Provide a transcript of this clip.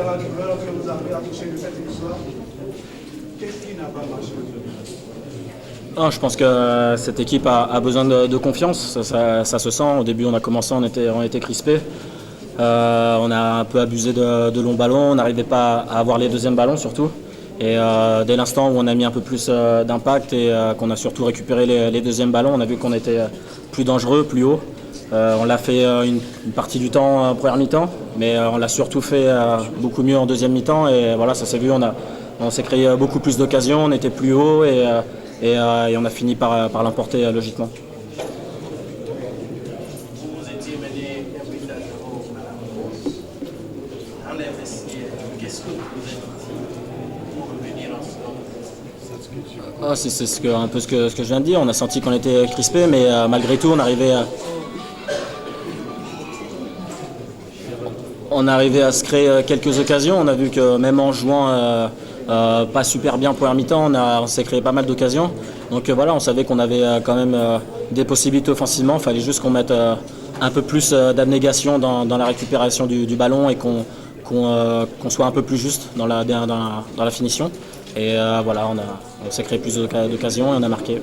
dans la douleur, lorsque vous arrivez à toucher cette victoire, qu'est-ce qui n'a pas marché aujourd'hui? Je pense que cette équipe a besoin de confiance, ça se sent. Au début, on a commencé, on était crispés. On a un peu abusé de longs ballons, on n'arrivait pas à avoir les deuxièmes ballons surtout. Et dès l'instant où on a mis un peu plus d'impact et qu'on a surtout récupéré les deuxièmes ballons, on a vu qu'on était plus dangereux, plus haut. On l'a fait une partie du temps en première mi-temps, mais on l'a surtout fait beaucoup mieux en deuxième mi-temps. Et voilà, ça s'est vu, on s'est créé beaucoup plus d'occasions, on était plus haut et on a fini par l'emporter logiquement. Vous étiez mené un but à 0 à la pause. Dans les vestiaires, qu'est-ce que vous avez dit pour revenir en ce moment? C'est un peu ce que je viens de dire. On a senti qu'on était crispé, mais malgré tout, on arrivait à se créer quelques occasions. On a vu que même en jouant pas super bien première mi-temps, on s'est créé pas mal d'occasions. Donc voilà, on savait qu'on avait quand même des possibilités offensivement. Il fallait juste qu'on mette un peu plus d'abnégation dans la récupération du ballon et qu'on soit un peu plus juste dans la finition. Et voilà, on s'est créé plus d'occasions et on a marqué.